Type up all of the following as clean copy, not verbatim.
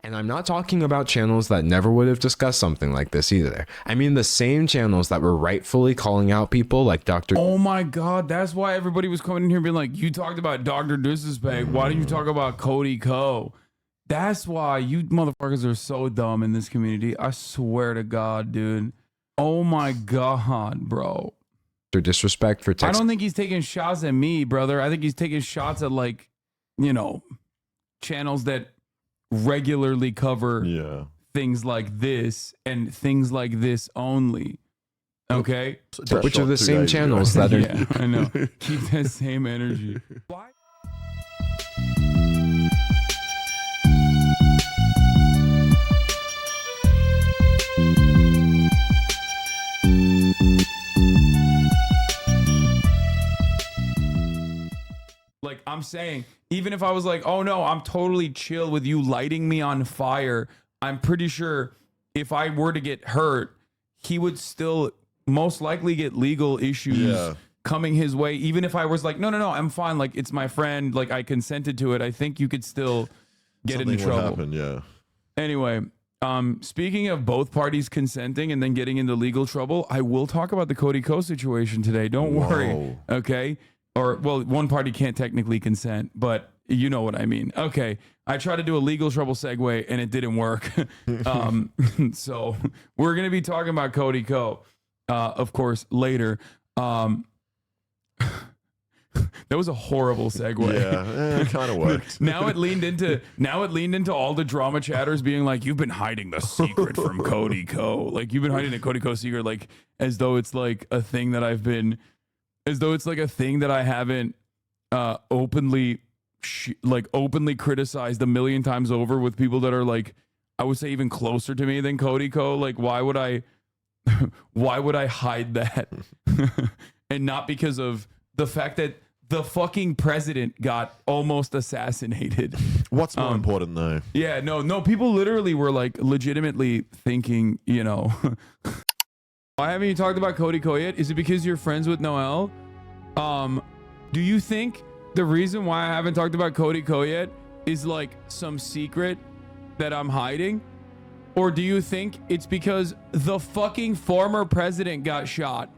And I'm not talking about channels that never would have discussed something like this either. I mean the same channels that were rightfully calling out people like Dr. Oh my God, that's why everybody was coming in here being like, you talked about Dr. Disrespect. Why didn't you talk about Cody Ko? That's why you motherfuckers are so dumb in this community. I swear to God, dude. Oh my God, bro. Disrespect for text. I don't think he's taking shots at me, brother. I think he's taking shots at, like, you know, channels that regularly cover things like this and things like this only. Okay? Which are the same channels that are... Yeah, I know. Keep that same energy. Why? Like, I'm saying, even if I was like, oh no, I'm totally chill with you lighting me on fire, I'm pretty sure if I were to get hurt, he would still most likely get legal issues coming his way. Even if I was like, no, I'm fine. Like, it's my friend. Like, I consented to it. I think you could still get into trouble. Happen, Anyway, speaking of both parties consenting and then getting into legal trouble, I will talk about the Cody Ko situation today. Don't worry. Okay. Or, well, one party can't technically consent, but you know what I mean. Okay. I tried to do a legal trouble segue and it didn't work. So we're going to be talking about Cody Ko, of course, later. That was a horrible segue. Yeah, it kind of worked. Now it leaned into all the drama chatters being like, you've been hiding the secret from Cody Ko. Like, you've been hiding the Cody Ko secret, like, as though it's like a thing that I haven't openly criticized a million times over with people that are, like, I would say even closer to me than Cody Ko. Like, why would I hide that? And not because of the fact that the fucking president got almost assassinated. What's more important though? Yeah, no, people literally were like legitimately thinking, you know, why haven't you talked about Cody Ko yet? Is it because you're friends with Noel? Do you think the reason why I haven't talked about Cody Ko yet is like some secret that I'm hiding? Or do you think it's because the fucking former president got shot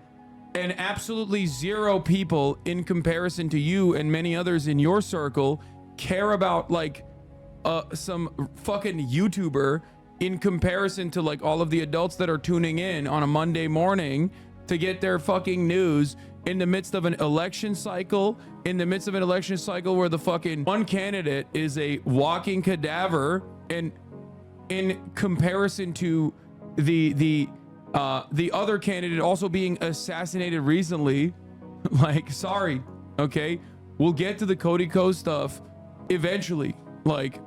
and absolutely zero people in comparison to you and many others in your circle care about like some fucking YouTuber in comparison to like all of the adults that are tuning in on a Monday morning to get their fucking news in the midst of an election cycle, where the fucking one candidate is a walking cadaver, and in comparison to the other candidate also being assassinated recently. Like, sorry, okay, we'll get to the Cody Ko stuff eventually. Like,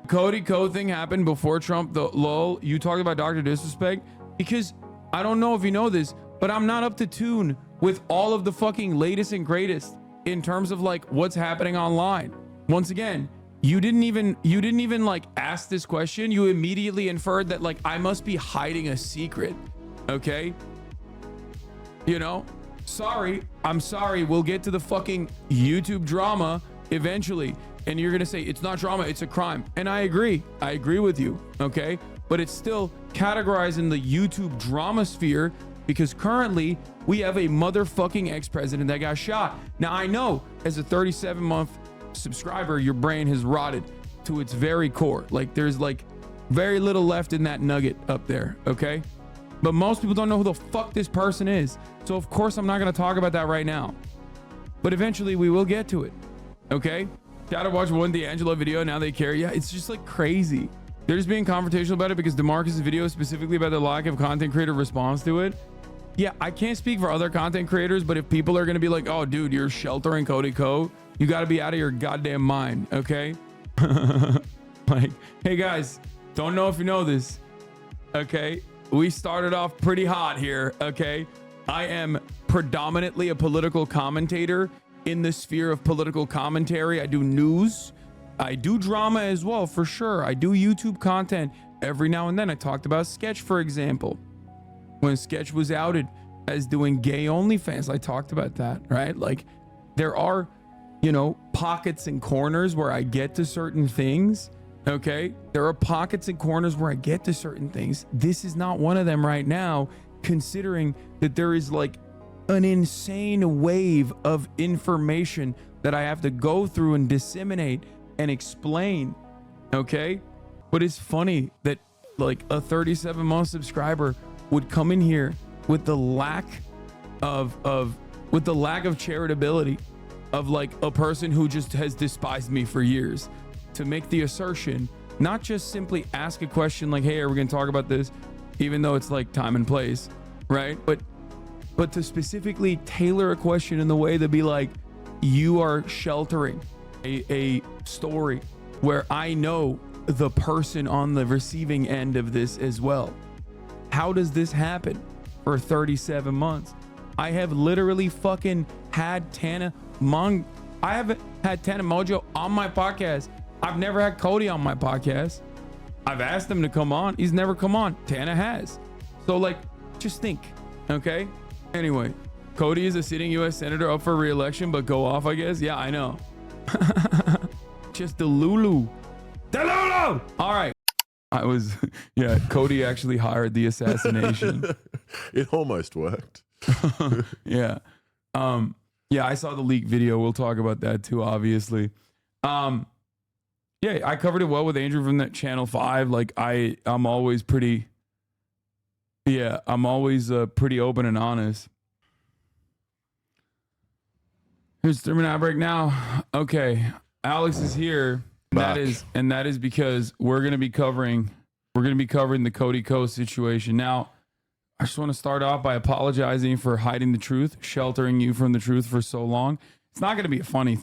Cody Ko thing happened before Trump. The lol, you talked about Dr. Disrespect, because I don't know if you know this, but I'm not up to tune with all of the fucking latest and greatest in terms of like what's happening online. Once again, you didn't even like ask this question. You immediately inferred that like I must be hiding a secret. Okay, you know, I'm sorry, we'll get to the fucking YouTube drama eventually, and you're gonna say it's not drama, it's a crime, and I agree with you, okay, but it's still categorized in the YouTube drama sphere because currently we have a motherfucking ex-president that got shot. Now, I know as a 37-month subscriber, your brain has rotted to its very core. Like, there's like very little left in that nugget up there, okay? But most people don't know who the fuck this person is. So of course I'm not gonna talk about that right now. But eventually we will get to it, okay? Gotta watch one D'Angelo video, now they care. Yeah, it's just like crazy. They're just being confrontational about it because DeMarcus' video specifically about the lack of content creator response to it. Yeah, I can't speak for other content creators, but if people are gonna be like, oh dude, you're sheltering Cody Ko, you gotta be out of your goddamn mind, okay? Like, hey guys, don't know if you know this, okay? We started off pretty hot here, okay? I am predominantly a political commentator in the sphere of political commentary. I do news, I do drama as well, for sure. I do YouTube content every now and then. I talked about Sketch, for example. When Sketch was outed as doing gay OnlyFans, I talked about that, right? Like, there are, you know, pockets and corners where I get to certain things, Okay, there are pockets and corners where I get to certain things. This is not one of them right now, considering that there is like an insane wave of information that I have to go through and disseminate and explain. Okay, but it's funny that like a 37-month subscriber would come in here with the lack of charitability of like a person who just has despised me for years, to make the assertion, not just simply ask a question like, hey, are we gonna talk about this, even though it's like time and place, right? But to specifically tailor a question in the way to be like, you are sheltering a story where I know the person on the receiving end of this as well. How does this happen for 37 months? I have literally fucking had Tana Mojo on my podcast. I've never had Cody on my podcast. I've asked him to come on. He's never come on. Tana has. So like, just think, okay? Anyway, Cody is a sitting U.S. senator up for re-election, but go off, I guess. Yeah, I know. Just the Lulu. All right. Yeah, Cody actually hired the assassination. It almost worked. Yeah. Yeah, I saw the leak video. We'll talk about that too, obviously. Yeah, I covered it well with Andrew from that Channel 5. Like I'm always pretty pretty open and honest. Here's 3-minute outbreak now. Okay. Alex is here. That is because we're gonna be covering the Cody Ko situation. Now, I just want to start off by apologizing for hiding the truth, sheltering you from the truth for so long. It's not gonna be a funny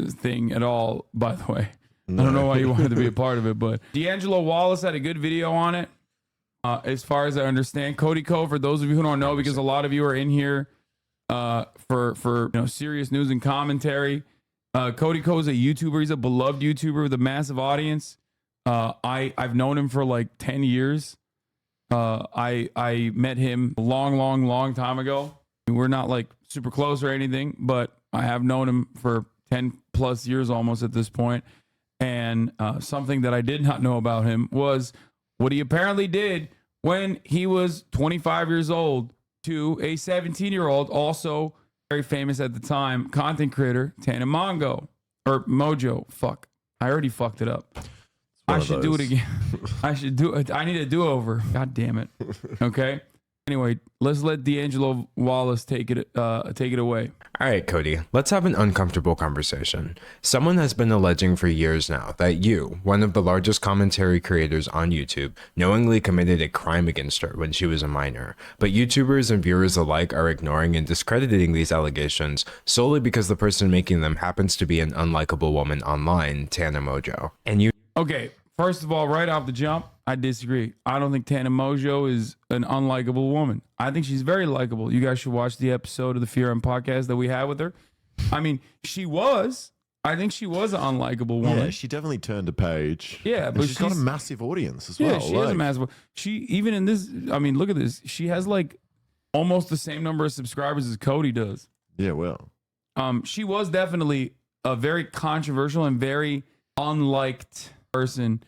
thing at all, by the way. No. I don't know why you wanted to be a part of it, but D'Angelo Wallace had a good video on it. As far as I understand, Cody Ko, for those of you who don't know, because a lot of you are in here for serious news and commentary. Cody Ko is a YouTuber. He's a beloved YouTuber with a massive audience. I've known him for like 10 years. I met him a long time ago. We're not like super close or anything, but I have known him for 10 plus years almost at this point. And something that I did not know about him was what he apparently did when he was 25 years old to a 17-year-old, also very famous at the time, content creator, Tana Mojo. Fuck. I already fucked it up. I should do it again. I need a do-over. God damn it. Okay. Anyway, let's let D'Angelo Wallace take it away. All right, Cody, let's have an uncomfortable conversation. Someone has been alleging for years now that you, one of the largest commentary creators on YouTube, knowingly committed a crime against her when she was a minor. But YouTubers and viewers alike are ignoring and discrediting these allegations solely because the person making them happens to be an unlikable woman online, Tana Mojo. And you... Okay, first of all, right off the jump, I disagree. I don't think Tana Mojo is an unlikable woman. I think she's very likable. You guys should watch the episode of the Fear and podcast that we had with her. I mean, I think she was an unlikable woman. Yeah, she definitely turned a page. Yeah, but she's got a massive audience as well. Yeah, she has a massive. Even in this, I mean, look at this. She has like almost the same number of subscribers as Cody does. Yeah, well. She was definitely a very controversial and very unliked person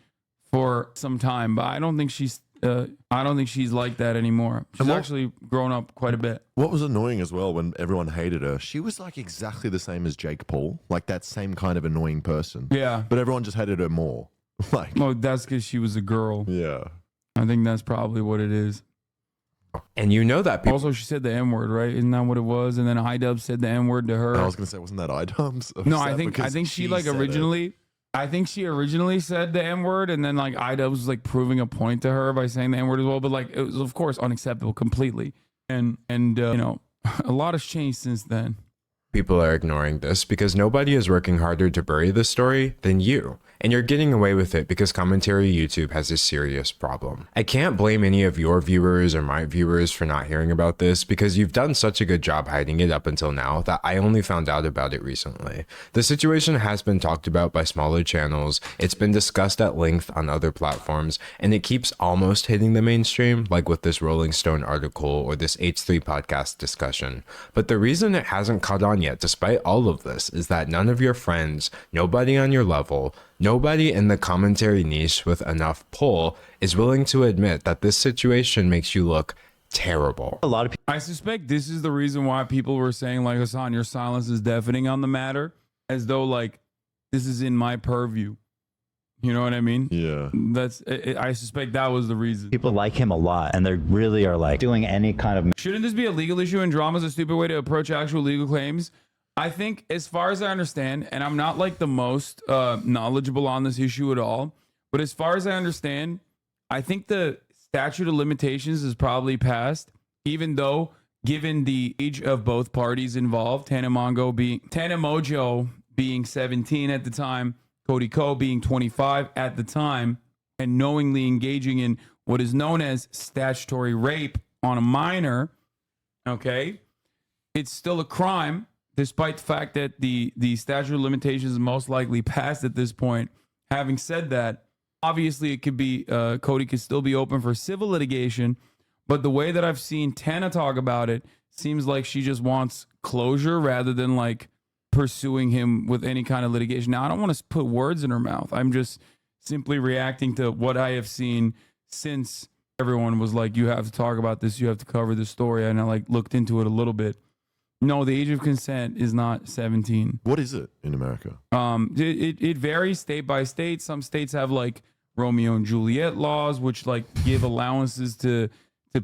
for some time, but I don't think she's like that anymore. She's actually grown up quite a bit. What was annoying as well when everyone hated her, she was like exactly the same as Jake Paul, like that same kind of annoying person. Yeah, but everyone just hated her more. Like, oh, that's because she was a girl. Yeah, I think that's probably what it is. And you know that people... Also, she said the N-word, right? Isn't that what it was? And then iDub said the N-word to her. I was gonna say, wasn't that iDubbbz? No, I think she like originally. I think she originally said the N-word, and then like iDubbbz was like proving a point to her by saying the N-word as well. But like it was, of course, unacceptable completely. And a lot has changed since then. People are ignoring this because nobody is working harder to bury this story than you. And you're getting away with it because commentary YouTube has a serious problem. I can't blame any of your viewers or my viewers for not hearing about this because you've done such a good job hiding it up until now that I only found out about it recently. The situation has been talked about by smaller channels, it's been discussed at length on other platforms, and it keeps almost hitting the mainstream, like with this Rolling Stone article or this H3 podcast discussion. But the reason it hasn't caught on yet, despite all of this, is that none of your friends, nobody on your level, Nobody in the commentary niche with enough pull is willing to admit that this situation makes you look terrible. A lot of people. I suspect this is the reason why people were saying, like, Hasan, your silence is deafening on the matter, as though, like, this is in my purview. You know what I mean? Yeah. I suspect that was the reason. People like him a lot, and they really are like doing any kind of. Shouldn't this be a legal issue, and drama is a stupid way to approach actual legal claims? I think, as far as I understand, and I'm not like the most knowledgeable on this issue at all, but as far as I understand, I think the statute of limitations is probably passed, even though, given the age of both parties involved, Tana Mongeau being 17 at the time, Cody Ko being 25 at the time, and knowingly engaging in what is known as statutory rape on a minor, okay, it's still a crime, despite the fact that the statute of limitations is most likely passed at this point. Having said that, obviously it could be, Cody could still be open for civil litigation, but the way that I've seen Tana talk about it seems like she just wants closure rather than like pursuing him with any kind of litigation. Now, I don't want to put words in her mouth. I'm just simply reacting to what I have seen since everyone was like, you have to talk about this, you have to cover this story, and I like looked into it a little bit. No, the age of consent is not 17. What is it in America? It varies state by state. Some states have like Romeo and Juliet laws, which like give allowances to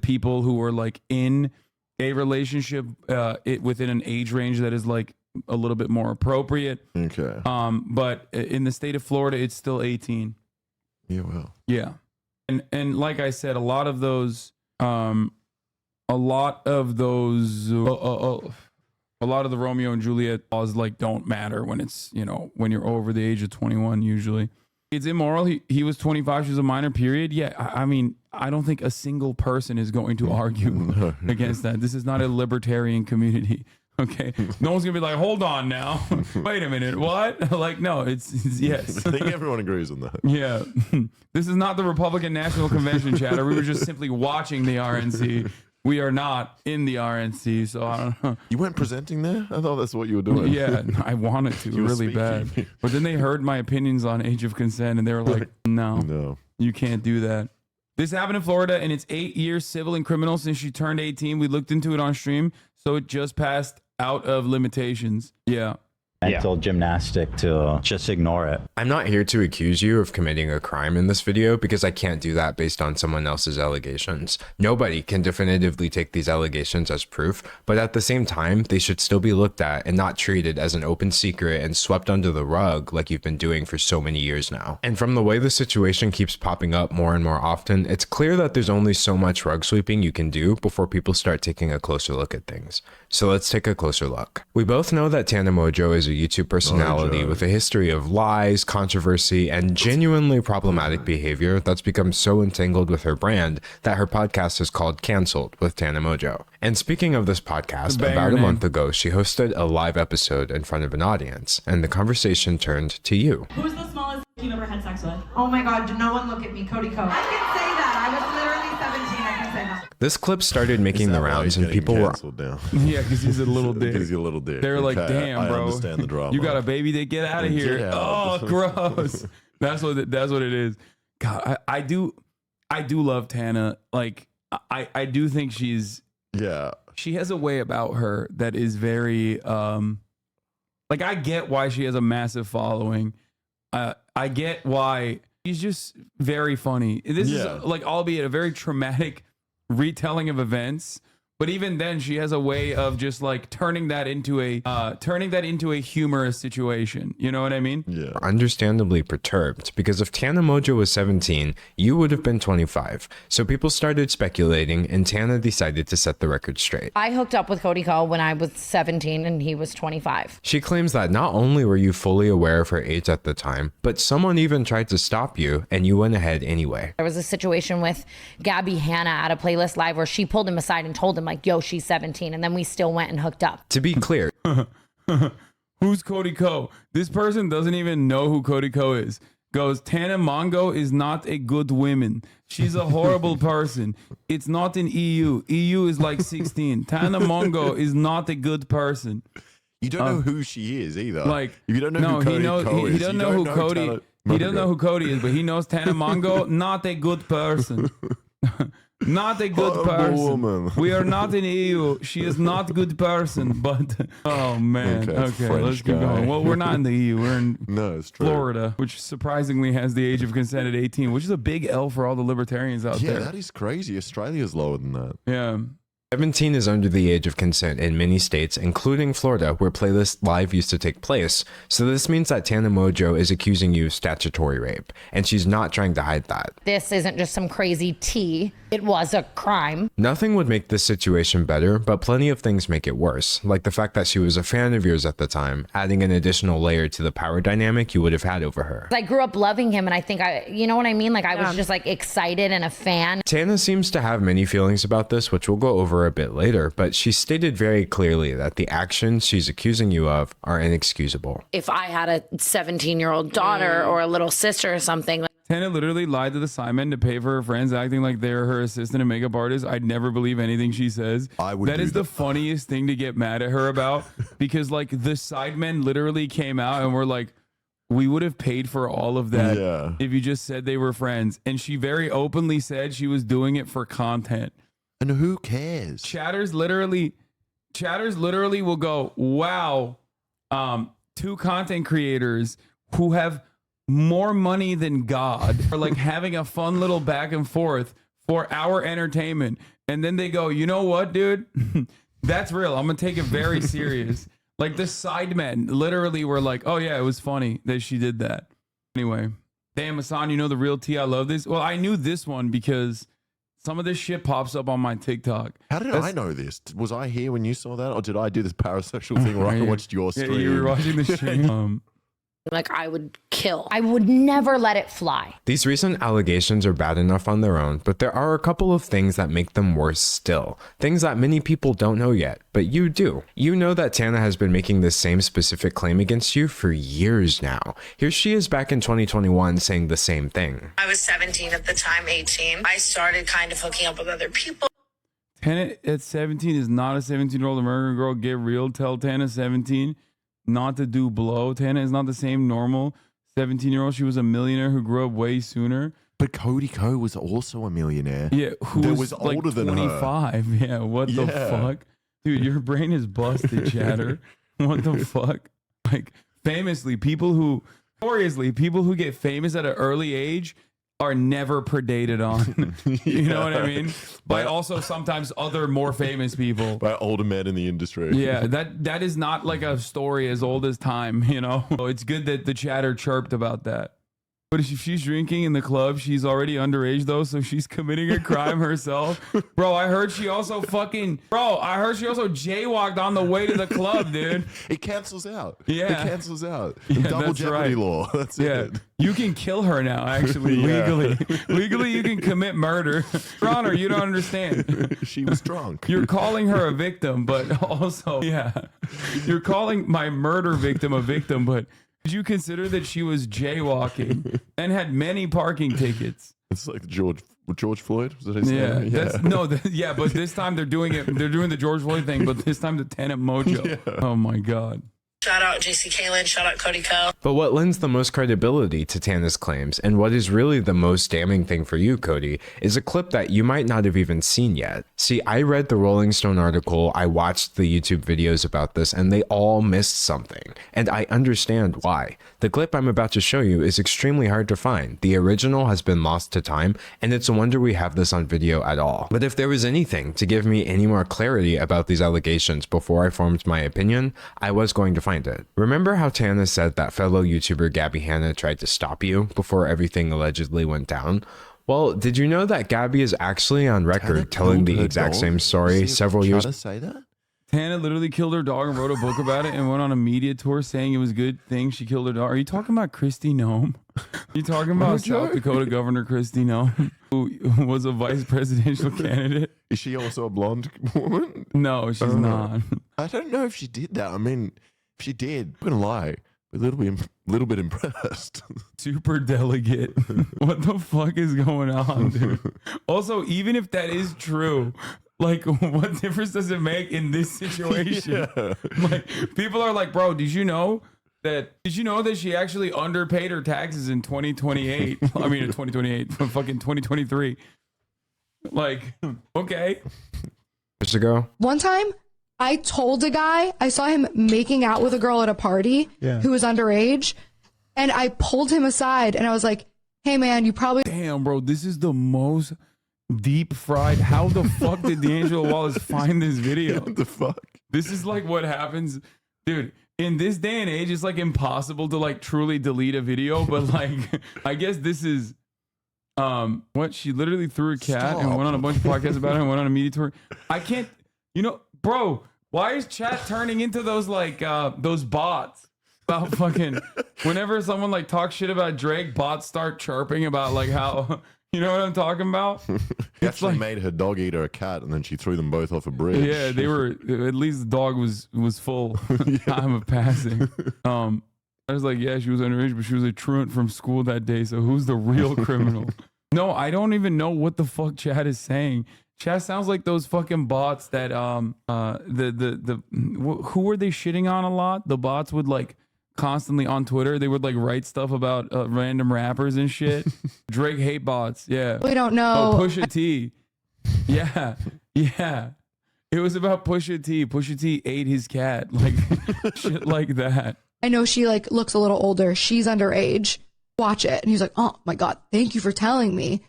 people who are like in a relationship within an age range that is like a little bit more appropriate. Okay. But in the state of Florida, it's still 18. Yeah, well. Yeah. And like I said, a lot of the Romeo and Juliet laws like don't matter when it's, you know, when you're over the age of 21 usually. It's immoral. He was 25, she was a minor, period. Yeah, I mean, I don't think a single person is going to argue against that. This is not a libertarian community. Okay, no one's gonna be like, hold on now, wait a minute, what? Like, no, it's yes. I think everyone agrees on that. Yeah, this is not the Republican National Convention, chatter. We were just simply watching the RNC. We are not in the RNC, so I don't know. You weren't presenting there? I thought that's what you were doing. Yeah, I wanted to really bad, but then they heard my opinions on age of consent, and they were like, no, you can't do that. This happened in Florida, and it's 8 years civil and criminal since she turned 18. We looked into it on stream, so it just passed out of limitations. Yeah. Mental gymnastic to just ignore it. I'm not here to accuse you of committing a crime in this video because I can't do that based on someone else's allegations. Nobody can definitively take these allegations as proof, but at the same time, they should still be looked at and not treated as an open secret and swept under the rug like you've been doing for so many years now. And from the way the situation keeps popping up more and more often, it's clear that there's only so much rug sweeping you can do before people start taking a closer look at things. So let's take a closer look. We both know that Tana Mongeau is a YouTube personality with a history of lies, controversy, and genuinely problematic behavior that's become so entangled with her brand that her podcast is called Cancelled with Tana Mongeau. And speaking of this podcast, about a month ago, she hosted a live episode in front of an audience, and the conversation turned to you. Who's the smallest you've ever had sex with? Oh my God, no one look at me, Cody Ko. I can say that. I was literally 17, I can say that. This clip started making the rounds and people were... Yeah, because he's a little dick. Because he's a little dick. They're like, damn, bro. I understand the drama. You got a baby, they get out of here. Oh, gross. That's what it is. God, I do love Tana. Like, I do think she's... Yeah. She has a way about her that is very... like, I get why she has a massive following. I get why she's just very funny. This is like, albeit a very traumatic retelling of events, but even then she has a way of just like turning that into a humorous situation. You know what I mean? Yeah. Understandably perturbed, because if Tana Mongeau was 17, you would have been 25. So people started speculating, and Tana decided to set the record straight. I hooked up with Cody Ko when I was 17 and he was 25. She claims that not only were you fully aware of her age at the time, but someone even tried to stop you, and you went ahead anyway. There was a situation with Gabby Hanna at a playlist live where she pulled him aside and told him like, yo, she's 17. And then we still went and hooked up. To be clear, who's Cody Ko? This person doesn't even know who Cody Ko is. Goes, Tana Mongeau is not a good woman. She's a horrible person. It's not in EU. EU is like 16. Tana Mongeau is not a good person. You don't know who she is either. Like, if you don't know who Cody Ko is, he doesn't know who Cody. He doesn't know who Cody is, but he knows Tana Mongo, not a good person. Not a good Horrible person. woman. We are not in EU. She is not a good person. But oh man. Okay, French let's keep guy. going. Well, we're not in the EU. We're in No, it's true. Florida, which surprisingly has the age of consent at 18, which is a big L for all the libertarians out Yeah, there. that is crazy. Australia's lower than that. Yeah. 17 is under the age of consent in many states, including Florida, where Playlist Live used to take place. So this means that Tana Mojo is accusing you of statutory rape, and she's not trying to hide that. This isn't just some crazy tea. It was a crime. Nothing would make this situation better, but plenty of things make it worse, like the fact that she was a fan of yours at the time, adding an additional layer to the power dynamic you would have had over her. I grew up loving him, and I think you know what I mean? Like, I was just like excited and a fan. Tana seems to have many feelings about this, which we'll go over a bit later, but she stated very clearly that the actions she's accusing you of are inexcusable. If I had a 17-year-old daughter or a little sister or something, Tana literally lied to the Simon to pay for her friends, acting like they're her assistant and makeup artist. I'd never believe anything she says. I would That do is the that. funniest thing to get mad at her about, because like the sidemen literally came out and were like, we would have paid for all of that Yeah. if you just said they were friends. And she very openly said she was doing it for content. And who cares? Chatters literally will go, wow, two content creators who have more money than God are like having a fun little back and forth for our entertainment. And then they go, you know what, dude? That's real. I'm gonna take it very serious. Like the sidemen literally were like, oh yeah, it was funny that she did that. Anyway, damn, Hasan, you know the real tea. I love this. Well, I knew this one because some of this shit pops up on my TikTok. How did I know this? Was I here when you saw that, or did I do this parasexual thing where I watched your stream? Yeah, you were watching the stream. like I would kill. I would never let it fly. These recent allegations are bad enough on their own, but there are a couple of things that make them worse still. Things that many people don't know yet, but you do. You know that Tana has been making this same specific claim against you for years now. Here she is back in 2021 saying the same thing. I was 17 at the time, 18. I started kind of hooking up with other people. Tana at 17 is not a 17-year-old American girl. Get real. Tell Tana 17 not to do blow. Tana is not the same normal 17-year-old. She was a millionaire who grew up way sooner. But Cody Ko was also a millionaire. Yeah, who that was older like than 25. her. Yeah, what the fuck? Dude, your brain is busted, Chatter. What the fuck? Like, famously, people who get famous at an early age are never predated on. You know what I mean? By also sometimes other more famous people. By older men in the industry. Yeah, that is not like a story as old as time, you know? So it's good that the Chatter chirped about that. But if she's drinking in the club, she's already underage though, so she's committing a crime herself. Bro, I heard she also jaywalked on the way to the club, dude. It cancels out. Yeah. It cancels out. Yeah, Double that's jeopardy right. law. That's Yeah, it. you can kill her now, actually, Yeah. Legally, you can commit murder. Your Honor, you don't understand. She was drunk. You're calling her a victim, but also, yeah, you're calling my murder victim a victim, but did you consider that she was jaywalking and had many parking tickets? It's like George Floyd. Was that his Yeah, name? yeah, but this time they're doing the George Floyd thing, but this time the Tenant Mojo. Yeah. Oh my God. Shout out JC Kalen, shout out Cody Ko. But what lends the most credibility to Tana's claims, and what is really the most damning thing for you, Cody, is a clip that you might not have even seen yet. See, I read the Rolling Stone article, I watched the YouTube videos about this, and they all missed something. And I understand why. The clip I'm about to show you is extremely hard to find. The original has been lost to time, and it's a wonder we have this on video at all. But if there was anything to give me any more clarity about these allegations before I formed my opinion, I was going to find it. Remember how Tana said that fellow YouTuber Gabby Hanna tried to stop you before everything allegedly went down? Well, did you know that Gabby is actually on record telling the exact same story several years ago? Say that? Tana literally killed her dog and wrote a book about it and went on a media tour saying it was a good thing she killed her dog. Are you talking about Kristi Noem? Are you talking about South Dakota Governor Kristi Noem, who was a vice presidential candidate? Is she also a blonde woman? No, she's not. I don't know if she did that. I mean, if she did, I'm gonna lie, a little bit impressed. Super delegate. What the fuck is going on, dude? Also, even if that is true, like, what difference does it make in this situation? Yeah. Like, people are like, bro, did you know did you know that she actually underpaid her taxes in 2028? I mean, in 2028, fucking 2023. Like, okay. Years ago. One time, I told a guy, I saw him making out with a girl at a party who was underage, and I pulled him aside and I was like, hey man, you probably... Damn, bro, this is the most deep fried. How the fuck did D'Angelo Wallace find this video? What the fuck? This is like what happens, dude. In this day and age, it's like impossible to like truly delete a video, but like, I guess this is... what, she literally threw a cat and went on a bunch of podcasts about it and went on a media tour. I can't, you know, bro, why is chat turning into those like those bots about fucking whenever someone like talks shit about Drake, bots start chirping about like how, you know what I'm talking about? He actually made her dog eat her a cat, and then she threw them both off a bridge. Yeah, they were, at least the dog was full time of passing. I was like, yeah, she was underage, but she was a truant from school that day. So who's the real criminal? No, I don't even know what the fuck chat is saying. Chat sounds like those fucking bots that who were they shitting on a lot? The bots would like constantly on Twitter. They would like write stuff about random rappers and shit. Drake hate bots. Yeah. We don't know. Oh, Pusha T. Yeah. Yeah. It was about Pusha T. Pusha T ate his cat. Like shit like that. I know she like looks a little older. She's underage. Watch it. And he's like, oh my God, thank you for telling me.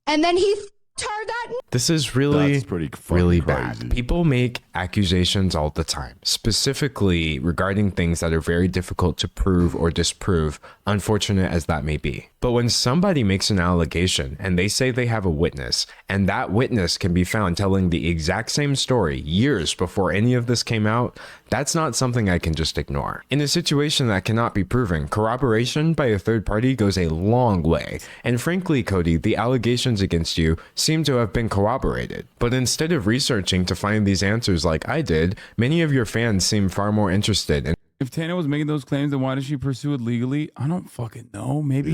And then he turned that. This is really, That's pretty really crazy. bad. People make accusations all the time, specifically regarding things that are very difficult to prove or disprove, unfortunate as that may be. But when somebody makes an allegation and they say they have a witness, and that witness can be found telling the exact same story years before any of this came out, that's not something I can just ignore. In a situation that cannot be proven, corroboration by a third party goes a long way. And frankly, Cody, the allegations against you seem to have been corroborated. But instead of researching to find these answers like I did, many of your fans seem far more interested in... If Tana was making those claims, then why did she pursue it legally? I don't fucking know. Maybe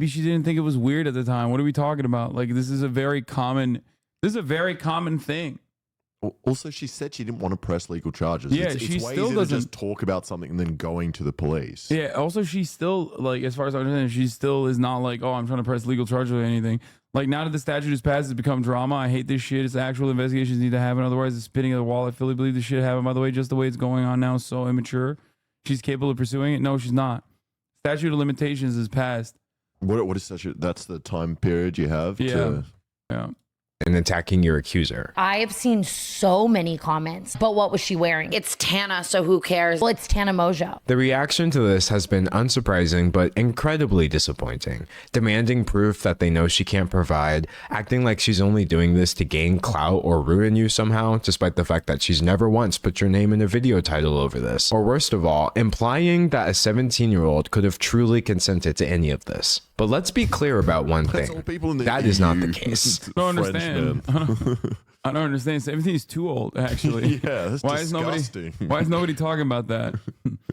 she didn't think it was weird at the time. What are we talking about? Like, this is a very common thing. Also, she said she didn't want to press legal charges. Yeah, it's she way still easier doesn't to just talk about something and then going to the police. Yeah. Also, she still, like, as far as I understand, she still is not like, oh, I'm trying to press legal charges or anything. Like, now that the statute is passed, it's become drama. I hate this shit. It's actual investigations need to happen. Otherwise, it's spitting at the wall. I fully believe this shit happened. By the way, just the way it's going on now is so immature. She's capable of pursuing it. No, she's not. Statute of limitations is passed. What is statute? That's the time period you have. Yeah. and attacking your accuser. I have seen so many comments, but what was she wearing? It's Tana, so who cares? Well, it's Tana Mojo. The reaction to this has been unsurprising but incredibly disappointing, demanding proof that they know she can't provide, acting like she's only doing this to gain clout or ruin you somehow, despite the fact that she's never once put your name in a video title over this, or worst of all, implying that a 17-year-old could have truly consented to any of this. But let's be clear about one thing. That is not the case. I don't understand. I don't understand. 17 is too old, actually. Yeah, that's disgusting. Why is nobody talking about that?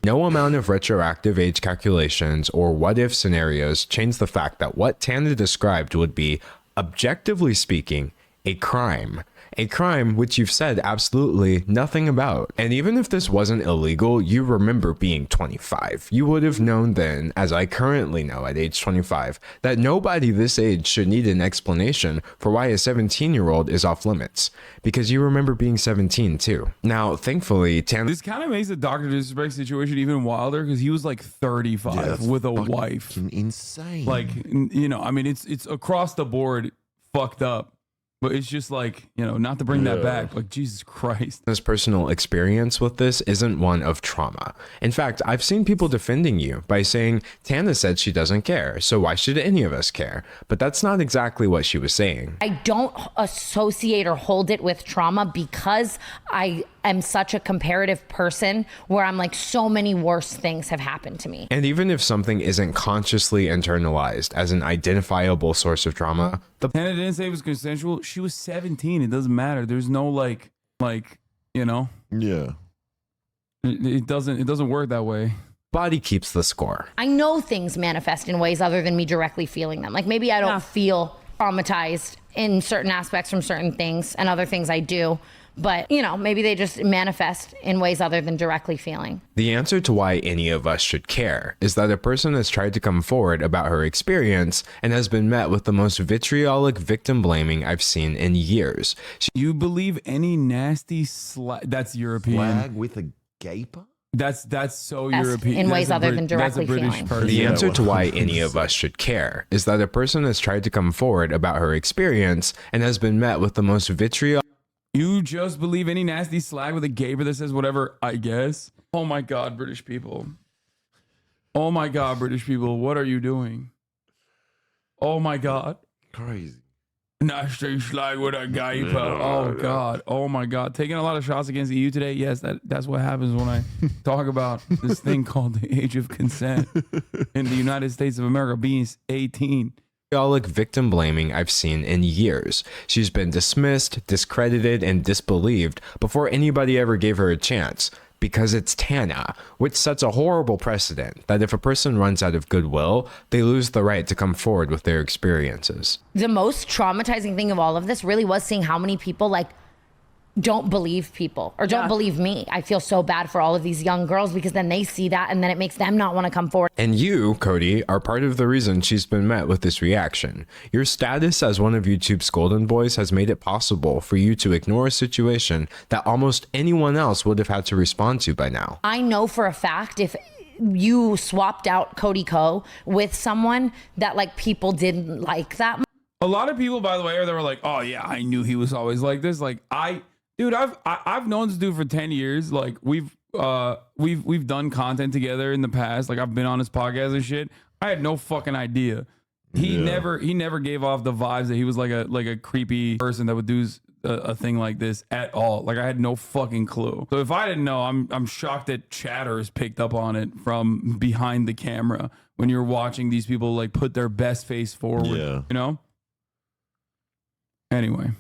No amount of retroactive age calculations or what-if scenarios change the fact that what Tana described would be, objectively speaking, a crime. A crime which you've said absolutely nothing about. And even if this wasn't illegal, you remember being 25. You would have known then, as I currently know at age 25, that nobody this age should need an explanation for why a 17-year-old is off limits. Because you remember being 17 too. Now, thankfully, Tana... This kind of makes the Dr. Disrespect situation even wilder because he was like 35 with a wife. Insane. Like, you know, I mean, it's across the board fucked up. But it's just like, you know, not to bring that back, like, Jesus Christ. This personal experience with this isn't one of trauma. In fact, I've seen people defending you by saying, Tana said she doesn't care, so why should any of us care? But that's not exactly what she was saying. I don't associate or hold it with trauma because I am such a comparative person where I'm like, so many worse things have happened to me. And even if something isn't consciously internalized as an identifiable source of trauma, Tana didn't say it was consensual. She was 17. It doesn't matter. There's no like, you know. Yeah. It doesn't work that way. Body keeps the score. I know things manifest in ways other than me directly feeling them. Like maybe I don't feel traumatized in certain aspects from certain things and other things I do. but you know, maybe they just manifest in ways other than directly feeling. The answer to why any of us should care is that a person has tried to come forward about her experience and has been met with the most vitriolic victim blaming I've seen in years. You believe any nasty that's European. Flag with a gaper? That's so Yes, European. in That's ways a other than that's a directly British feeling. person. The answer to why 100%. any of us should care is that a person has tried to come forward about her experience and has been met with the most vitriolic. You just believe any nasty slag with a gaper that says whatever, I guess. Oh my God, British people. Oh my God, British people. What are you doing? Oh my God. Crazy. Nasty slag with a gaper. Oh God. Oh my God. Taking a lot of shots against the EU today. Yes, that's what happens when I talk about this thing called the age of consent in the United States of America being 18. Victim blaming I've seen in years. She's been dismissed, discredited, and disbelieved before anybody ever gave her a chance. Because it's Tana, which sets a horrible precedent that if a person runs out of goodwill, they lose the right to come forward with their experiences. The most traumatizing thing of all of this really was seeing how many people like don't believe people or don't believe me. I feel so bad for all of these young girls because then they see that and then it makes them not want to come forward. And you, Cody, are part of the reason she's been met with this reaction. Your status as one of YouTube's golden boys has made it possible for you to ignore a situation that almost anyone else would have had to respond to by now. I know for a fact if you swapped out Cody Ko with someone that like people didn't like that much. A lot of people, by the way, they were like, "Oh yeah, I knew he was always like this." Like I've known this dude for 10 years. Like we've done content together in the past. Like I've been on his podcast and shit. I had no fucking idea. He never gave off the vibes that he was like a creepy person that would do a thing like this at all. Like I had no fucking clue. So if I didn't know, I'm shocked that chatters picked up on it from behind the camera when you're watching these people like put their best face forward. Yeah. You know? Anyway.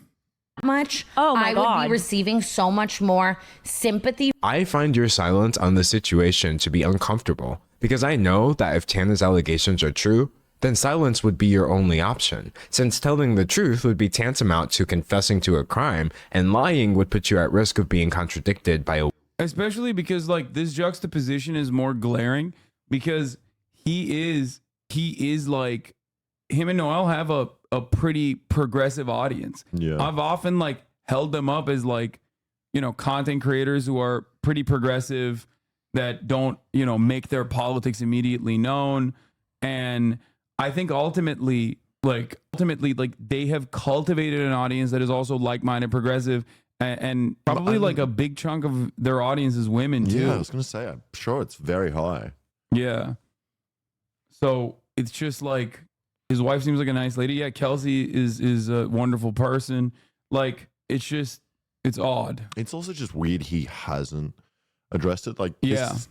Much, Oh my I God. would be receiving so much more sympathy. I find your silence on the situation to be uncomfortable because I know that if Tana's allegations are true, then silence would be your only option, since telling the truth would be tantamount to confessing to a crime, and lying would put you at risk of being contradicted by a... Especially because like this juxtaposition is more glaring because he is like him and Noel have a pretty progressive audience. Yeah. I've often like held them up as like, you know, content creators who are pretty progressive that don't, you know, make their politics immediately known. And I think ultimately they have cultivated an audience that is also like-minded, progressive, and probably like a big chunk of their audience is women too. Yeah, I was going to say, I'm sure it's very high. Yeah. So it's just like his wife seems like a nice lady. Yeah, Kelsey is a wonderful person. Like it's odd. It's also just weird he hasn't addressed it. Like Yeah. this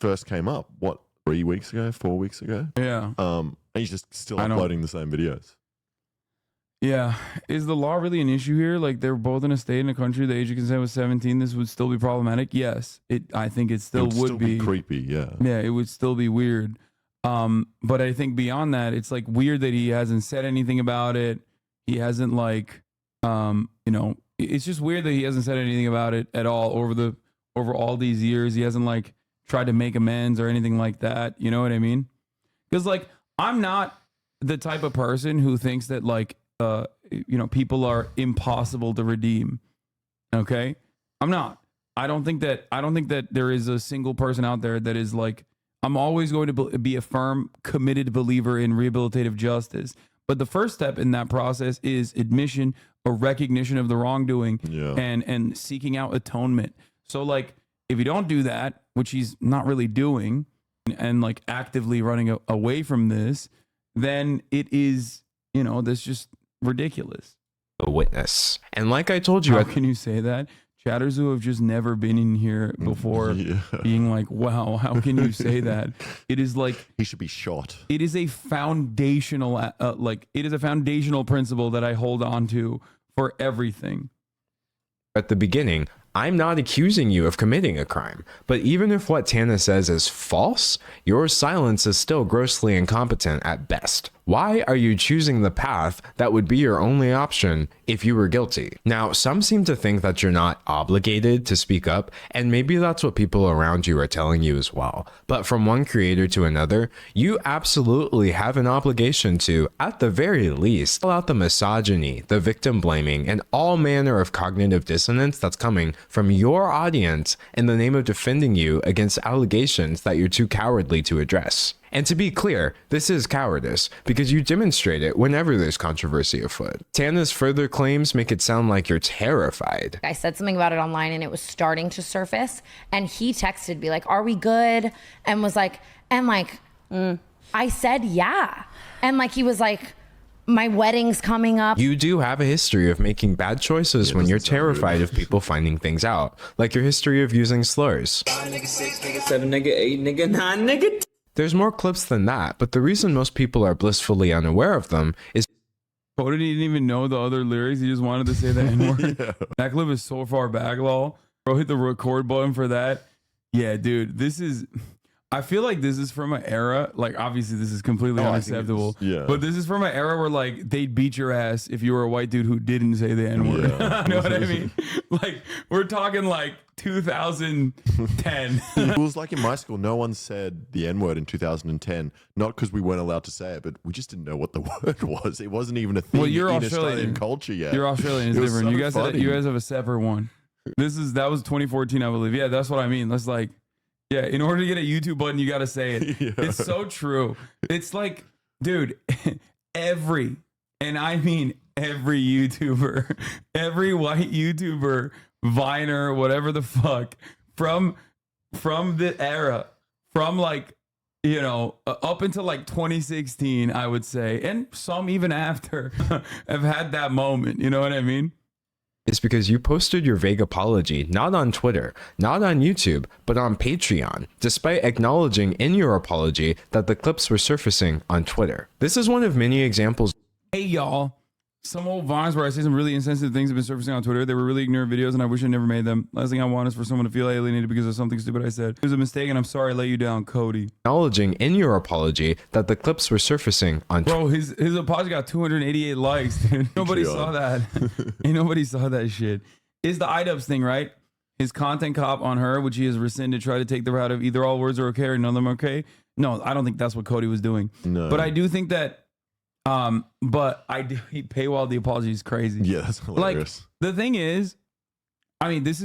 first came up, what, 3 weeks ago, 4 weeks ago? Yeah. And he's just still I know. uploading the same videos. Yeah. Is the law really an issue here? Like they're both in a state in a country, the age of consent was 17. This would still be problematic. Yes. I think it still It would be creepy, yeah. Yeah, it would still be weird. But I think beyond that, it's like weird that he hasn't said anything about it. He hasn't like, you know, it's just weird that he hasn't said anything about it at all over all these years. He hasn't like tried to make amends or anything like that. You know what I mean? Because like, I'm not the type of person who thinks that like, you know, people are impossible to redeem. Okay. I'm not. I don't think that there is a single person out there that is like, I'm always going to be a firm, committed believer in rehabilitative justice. But the first step in that process is admission or recognition of the wrongdoing and seeking out atonement. So like, if you don't do that, which he's not really doing, and like actively running away from this, then it is, you know, that's just ridiculous. A witness. And like I told you, How can you say that? Chatters who have just never been in here before being like, wow, how can you say that? It is like he should be shot. It is a foundational it is a foundational principle that I hold on to for everything. at the beginning, I'm not accusing you of committing a crime, but even if what Tana says is false, your silence is still grossly incompetent at best. Why are you choosing the path that would be your only option if you were guilty? Now, some seem to think that you're not obligated to speak up, and maybe that's what people around you are telling you as well. But from one creator to another, you absolutely have an obligation to, at the very least, call out the misogyny, the victim blaming, and all manner of cognitive dissonance that's coming from your audience in the name of defending you against allegations that you're too cowardly to address. And to be clear, this is cowardice, because you demonstrate it whenever there's controversy afoot. Tana's further claims make it sound like you're terrified. I said something about it online and it was starting to surface, and he texted me like, are we good? And was like, I said yeah. And like, he was like, my wedding's coming up. You do have a history of making bad choices when you're terrified of people finding things out, like your history of using slurs. 5, nigga, 6, nigga, 7, nigga, 8, nigga, 9, nigga. There's more clips than that, but the reason most people are blissfully unaware of them is Cody didn't even know the other lyrics. He just wanted to say the N-word. Yeah. That clip is so far back, lol. Bro, hit the record button for that. Yeah, dude, this is... I feel like this is from an era, like obviously this is completely unacceptable, but this is from an era where like they'd beat your ass if you were a white dude who didn't say the N-word. Yeah. You know what I mean? Like we're talking like 2010. It was like in my school, no one said the N-word in 2010, not because we weren't allowed to say it, but we just didn't know what the word was. It wasn't even a thing in Australian culture yet. You're Australian, it's different. So you guys have a separate one. That was 2014, I believe. Yeah, that's what I mean. That's like, yeah, in order to get a YouTube button, you got to say it. Yeah. It's so true. It's like, dude, and I mean every YouTuber, every white YouTuber, Viner, whatever the fuck, from the era, from like, you know, up until like 2016, I would say, and some even after, have had that moment. You know what I mean? Is because you posted your vague apology not on Twitter, not on YouTube, but on Patreon, despite acknowledging in your apology that the clips were surfacing on Twitter. This is one of many examples. Hey y'all, some old vines where I say some really insensitive things have been surfacing on Twitter. They were really ignorant videos and I wish I never made them. Last thing I want is for someone to feel alienated because of something stupid I said. It was a mistake and I'm sorry I let you down, Cody. Acknowledging in your apology that the clips were surfacing on Twitter. Bro, his apology got 288 likes, dude. Nobody saw that. Ain't nobody saw that shit. It's the iDubbbz thing, right? His content cop on her, which he has rescinded, tried to take the route of either all words are okay or none of them are okay. No, I don't think that's what Cody was doing. No. But I do think that but he paywalled the apology is crazy. Yeah, that's hilarious. Like, the thing is, I mean, this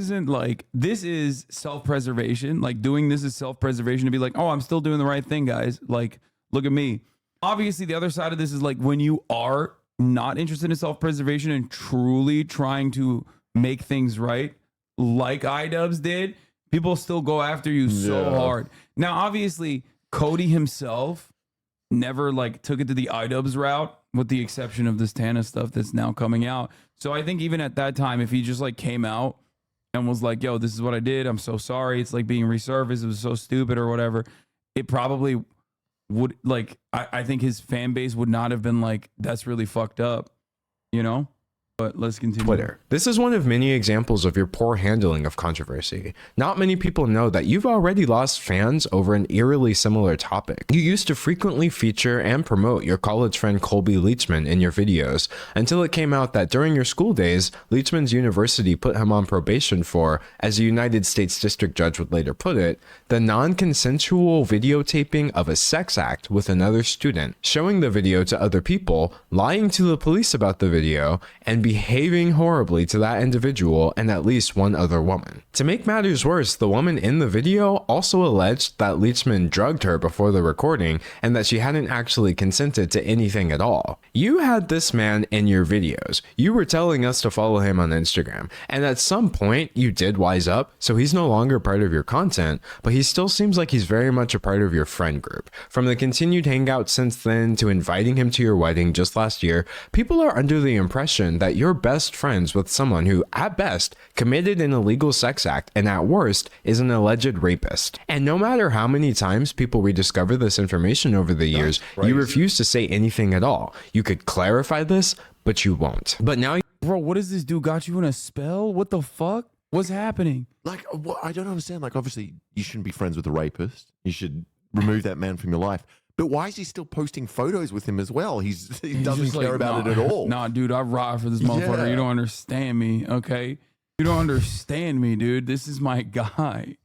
is self-preservation. Like doing this is self-preservation to be like, oh, I'm still doing the right thing, guys. Like, look at me. Obviously, the other side of this is like when you are not interested in self-preservation and truly trying to make things right, like iDubbbz did, people still go after you so hard. Now, obviously, Cody himself never like took it to the iDubbbz route, with the exception of this Tana stuff that's now coming out. So I think even at that time, if he just like came out and was like, yo, this is what I did, I'm so sorry, it's like being resurfaced, it was so stupid or whatever, it probably would like, I think his fan base would not have been like, that's really fucked up, you know? But let's continue. Twitter. This is one of many examples of your poor handling of controversy. Not many people know that you've already lost fans over an eerily similar topic. You used to frequently feature and promote your college friend Colby Leachman in your videos, until it came out that during your school days, Leachman's university put him on probation for, as a United States District Judge would later put it, the non-consensual videotaping of a sex act with another student, showing the video to other people, lying to the police about the video, and behaving horribly to that individual and at least one other woman. To make matters worse, the woman in the video also alleged that Leachman drugged her before the recording and that she hadn't actually consented to anything at all. You had this man in your videos. You were telling us to follow him on Instagram, and at some point you did wise up, so he's no longer part of your content, but he still seems like he's very much a part of your friend group. From the continued hangout since then to inviting him to your wedding just last year, people are under the impression that you're best friends with someone who, at best, committed an illegal sex act and at worst is an alleged rapist. And no matter how many times people rediscover this information over the years, you refuse to say anything at all. You could clarify this, but you won't. But now, bro, what is this dude got you in a spell? What the fuck? What's happening? Like, what? I don't understand. Like, obviously, you shouldn't be friends with a rapist. You should remove that man from your life. But why is he still posting photos with him as well? He doesn't just care like, about nah, it at all. Nah, dude, I ride for this motherfucker. Yeah. You don't understand me, okay? You don't understand me, dude. This is my guy.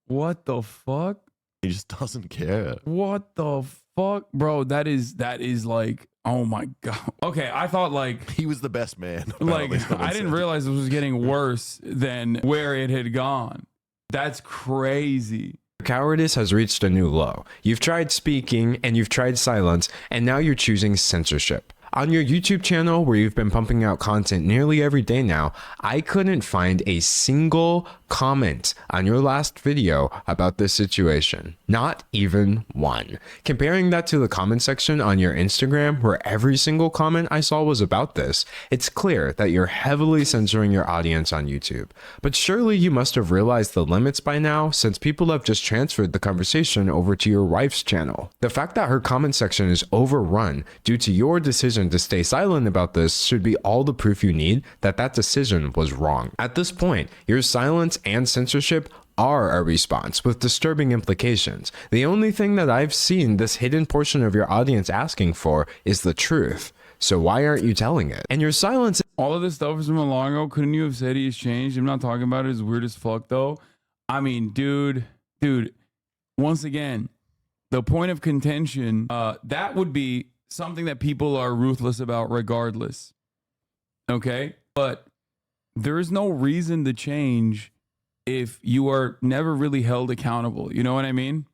What the fuck? He just doesn't care. What the fuck? Bro, that is like, oh my God. Okay, I thought like he was the best man. Like, I didn't realize it was getting worse than where it had gone. That's crazy. Cowardice has reached a new low. You've tried speaking and you've tried silence, and now you're choosing censorship. On your YouTube channel, where you've been pumping out content nearly every day now, I couldn't find a single comment on your last video about this situation. Not even one. Comparing that to the comment section on your Instagram, where every single comment I saw was about this, it's clear that you're heavily censoring your audience on YouTube. But surely you must have realized the limits by now, since people have just transferred the conversation over to your wife's channel. The fact that her comment section is overrun due to your decision to stay silent about this should be all the proof you need that that decision was wrong. At this point, your silence and censorship are a response with disturbing implications. The only thing that I've seen this hidden portion of your audience asking for is the truth. So why aren't you telling it? And your silence— all of this stuff is from a long ago. Couldn't you have said he's changed? I'm not talking about it. It's weird as fuck though. I mean, dude, once again, the point of contention, that would be something that people are ruthless about regardless. Okay? But there is no reason to change if you are never really held accountable. You know what I mean?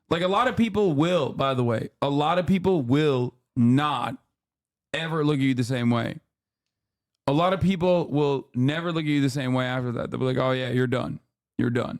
Like, a lot of people will, by the way, a lot of people will not ever look at you the same way. A lot of people will never look at you the same way after that. They'll be like, oh yeah, you're done. You're done.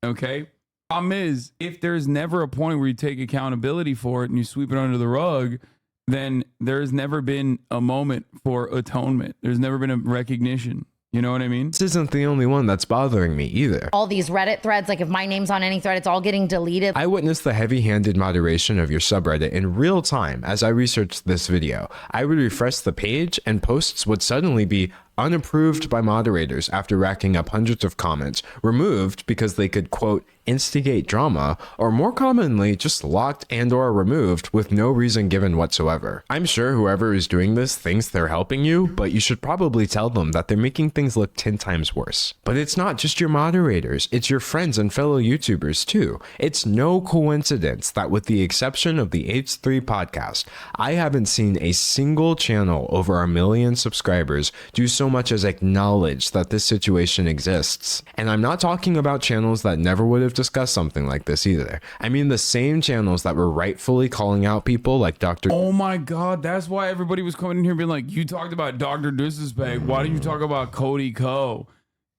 Okay? Problem is, if there's never a point where you take accountability for it and you sweep it under the rug, then there's never been a moment for atonement. There's never been a recognition. You know what I mean? This isn't the only one that's bothering me either. All these Reddit threads, like if my name's on any thread, it's all getting deleted. I witnessed the heavy-handed moderation of your subreddit in real time as I researched this video. I would refresh the page and posts would suddenly be unapproved by moderators after racking up hundreds of comments, removed because they could, quote, instigate drama, or more commonly just locked and or removed with no reason given whatsoever. I'm sure whoever is doing this thinks they're helping you, but you should probably tell them that they're making things look 10 times worse. But it's not just your moderators, it's your friends and fellow YouTubers too. It's no coincidence that with the exception of the H3 podcast, I haven't seen a single channel over 1 million subscribers do so much as acknowledge that this situation exists. And I'm not talking about channels that never would have discussed something like this either. I mean the same channels that were rightfully calling out people like Dr. Oh my God, that's why everybody was coming in here being like, you talked about Dr. Disrespect. Why didn't you talk about Cody Ko?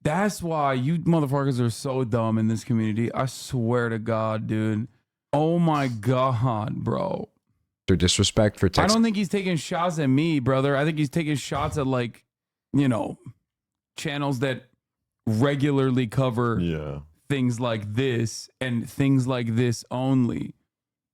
That's why you motherfuckers are so dumb in this community. I swear to God, dude. Oh my God, bro. Disrespect for text. I don't think he's taking shots at me, brother. I think he's taking shots at, like, you know, channels that regularly cover things like this and things like this only.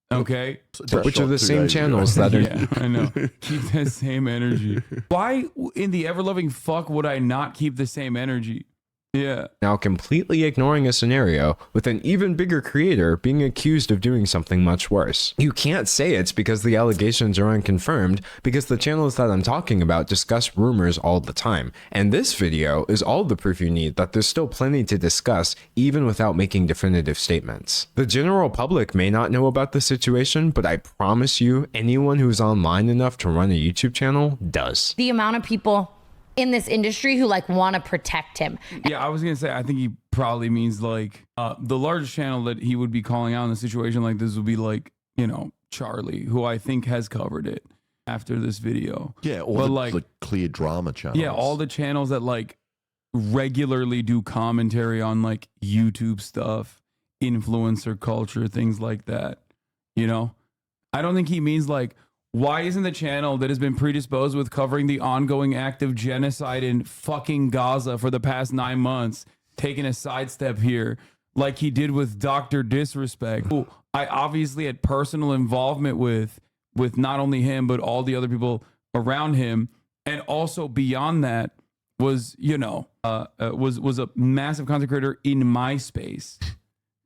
Okay? Which are the same channels that are... Yeah, I know. Keep that same energy. Why in the ever-loving fuck would I not keep the same energy? Yeah. Now completely ignoring a scenario with an even bigger creator being accused of doing something much worse. You can't say it's because the allegations are unconfirmed, because the channels that I'm talking about discuss rumors all the time. And this video is all the proof you need that there's still plenty to discuss even without making definitive statements. The general public may not know about the situation, but I promise you anyone who's online enough to run a YouTube channel does. The amount of people in this industry who like want to protect him. Yeah, I was gonna say, I think he probably means like the largest channel that he would be calling out in a situation like this would be like, you know, Charlie, who I think has covered it after this video. Yeah, all the clear drama channels. Yeah, all the channels that like regularly do commentary on like YouTube stuff, influencer culture, things like that. You know, I don't think he means like, why isn't the channel that has been predisposed with covering the ongoing act of genocide in fucking Gaza for the past 9 months taking a sidestep here like he did with Dr. Disrespect, who I obviously had personal involvement with not only him, but all the other people around him. And also beyond that was, you know, was a massive content creator in my space.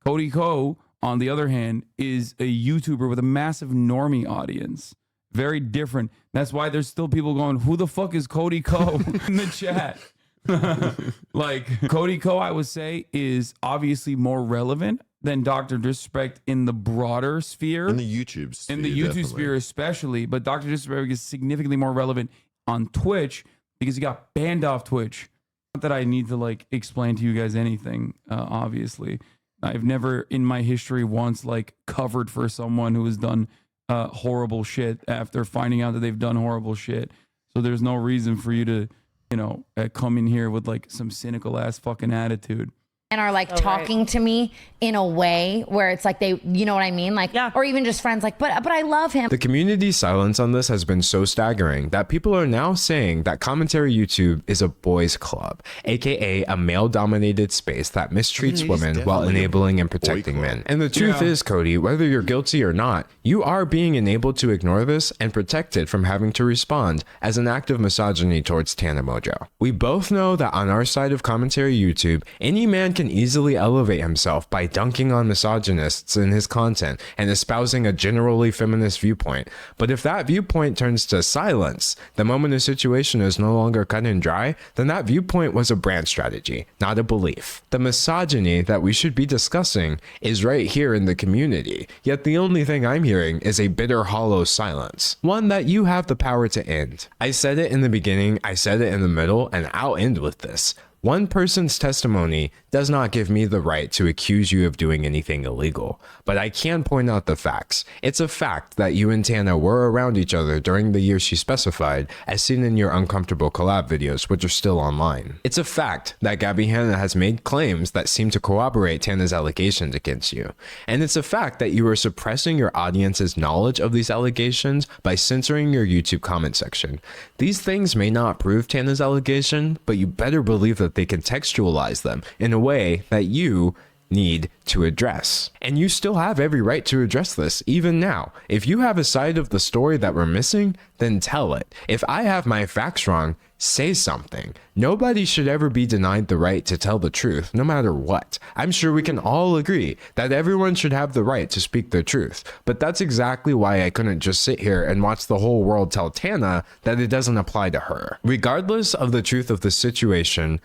Cody Ko on the other hand, is a YouTuber with a massive normie audience. Very different. That's why there's still people going, who the fuck is Cody Ko in the chat? Like, Cody Ko, I would say, is obviously more relevant than Dr. Disrespect in the broader sphere. In the YouTube sphere. In the YouTube sphere especially. But Dr. Disrespect is significantly more relevant on Twitch because he got banned off Twitch. Not that I need to like explain to you guys anything, obviously. I've never in my history once like covered for someone who has done horrible shit after finding out that they've done horrible shit. So there's no reason for you to, you know, come in here with like some cynical ass fucking attitude. And are like talking to me in a way where it's like they, you know what I mean? Like, or even just friends like, but I love him. The community's silence on this has been so staggering that people are now saying that commentary YouTube is a boys club, aka a male-dominated space that mistreats women while enabling and protecting men. And the truth is, Cody, whether you're guilty or not, you are being enabled to ignore this and protected from having to respond as an act of misogyny towards Tana Mojo. We both know that on our side of commentary YouTube, any man can easily elevate himself by dunking on misogynists in his content and espousing a generally feminist viewpoint. But if that viewpoint turns to silence the moment a situation is no longer cut and dry, then that viewpoint was a brand strategy, not a belief. The misogyny that we should be discussing is right here in the community, yet the only thing I'm hearing is a bitter, hollow silence, one that you have the power to end. I said it in the beginning, I said it in the middle, and I'll end with this. One person's testimony does not give me the right to accuse you of doing anything illegal, but I can point out the facts. It's a fact that you and Tana were around each other during the year she specified, as seen in your uncomfortable collab videos, which are still online. It's a fact that Gabby Hanna has made claims that seem to corroborate Tana's allegations against you. And it's a fact that you are suppressing your audience's knowledge of these allegations by censoring your YouTube comment section. These things may not prove Tana's allegation, but you better believe that they contextualize them in a way that you need to address. And you still have every right to address this, even now. If you have a side of the story that we're missing, then tell it. If I have my facts wrong, say something. Nobody should ever be denied the right to tell the truth, no matter what. I'm sure we can all agree that everyone should have the right to speak their truth, but that's exactly why I couldn't just sit here and watch the whole world tell Tana that it doesn't apply to her. Regardless of the truth of the situation,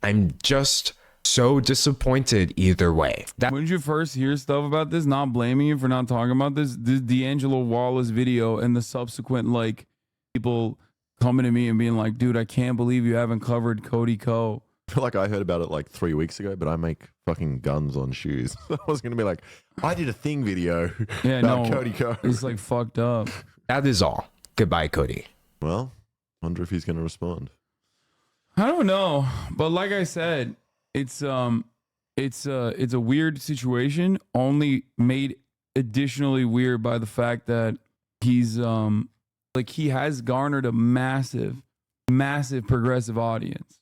I'm just so disappointed either way. When did you first hear stuff about this? Not blaming you for not talking about this D'Angelo Wallace video and the subsequent like people coming to me and being like, dude, I can't believe you haven't covered Cody Ko. I feel like I heard about it like 3 weeks ago, but I make fucking guns on shoes. I was gonna be like, I did a thing video about Cody Ko. It's like fucked up. That is all. Goodbye, Cody. Well, wonder if he's gonna respond. I don't know, but like I said, it's a weird situation, only made additionally weird by the fact that he's like he has garnered a massive progressive audience.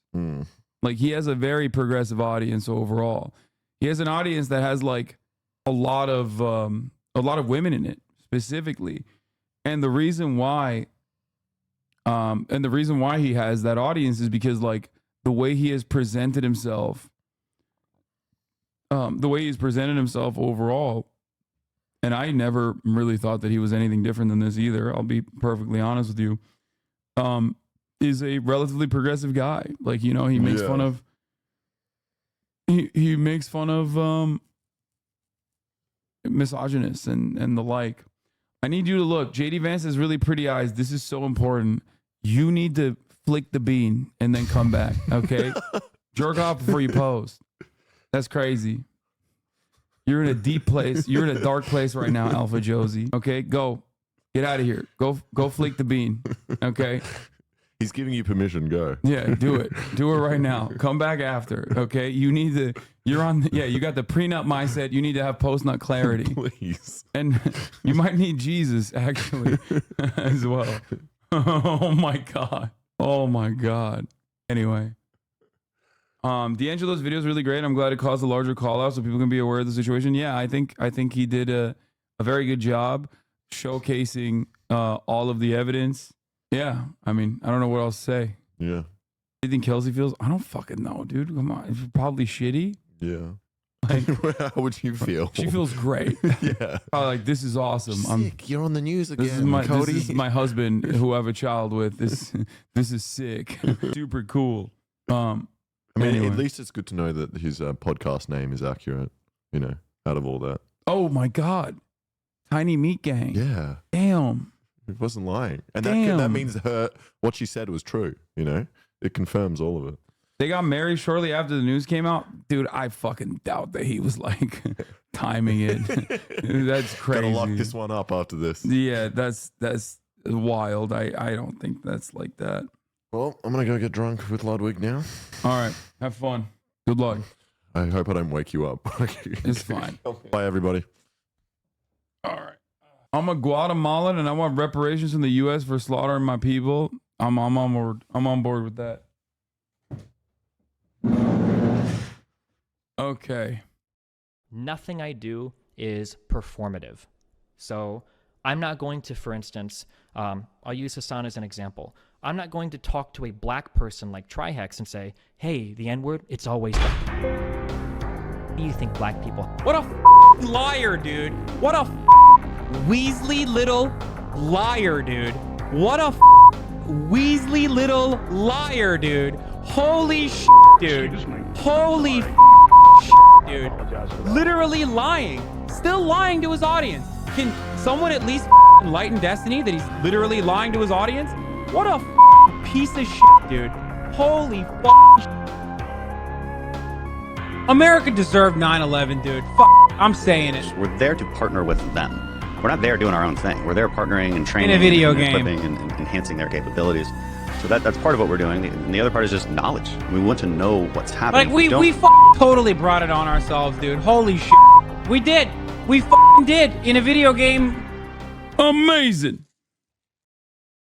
Like he has a very progressive audience overall. He has an audience that has like a lot of women in it specifically, and the reason why he has that audience is because like the way he has presented himself, overall, and I never really thought that he was anything different than this either. I'll be perfectly honest with you. Is a relatively progressive guy. Like, you know, he makes fun of he makes fun of misogynists and the like. I need you to look. JD Vance has really pretty eyes. This is so important. You need to flick the bean and then come back, okay? Jerk off before you post. That's crazy. You're in a deep place. You're in a dark place right now, Alpha Josie. Okay, go. Get out of here. Go flick the bean, okay? He's giving you permission. Go. Yeah, do it. Do it right now. Come back after, okay? You need to, you got the prenup mindset. You need to have post-nut clarity. Please. And you might need Jesus, actually, as well. Oh, my God. Oh, my God. Anyway. D'Angelo's video is really great. I'm glad it caused a larger call out so people can be aware of the situation. Yeah, I think he did a very good job showcasing all of the evidence. Yeah, I mean, I don't know what else to say. Yeah. Do you think Kelsey feels? I don't fucking know, dude. Come on. It's probably shitty. Yeah. Like, how would you feel? she feels great. Yeah. Like, this is awesome. Sick. You're on the news again, This is my Cody. This is my husband who I have a child with. This is sick. Super cool. I mean, anyway. at least it's good to know that his podcast name is accurate. You know, out of all that. Oh my God, Tiny Meat Gang. Yeah. Damn. It wasn't lying, and Damn. that means what she said was true. You know, it confirms all of it. They got married shortly after the news came out. Dude, I fucking doubt that he was like timing it. That's crazy. Gotta lock this one up after this. Yeah, that's wild. I don't think that's like that. Well, I'm gonna go get drunk with Ludwig now. All right, have fun. Good luck. I hope I don't wake you up. It's fine. Bye, everybody. All right. I'm a Guatemalan and I want reparations from the U.S. for slaughtering my people. I'm on board. I'm on board with that. Okay. Nothing I do is performative. So I'm not going to, for instance, I'll use Hasan as an example. I'm not going to talk to a black person like Trihex and say, hey, the N-word, it's always what do you think black people? What a liar, dude. What a Weasley little liar, dude. What a Weasley little liar, dude. Holy dude. Holy dude. Literally lying. Still lying to his audience. Can someone at least enlighten Destiny that he's literally lying to his audience? What a piece of dude. Holy America deserved 9/11, dude. I'm saying it. We're there to partner with them. We're not there doing our own thing. We're there partnering and training in a video and game, equipping and enhancing their capabilities. So that's part of what we're doing. And the other part is just knowledge. We want to know what's happening. Like we totally brought it on ourselves, dude. Holy shit. We did. We did in a video game. Amazing.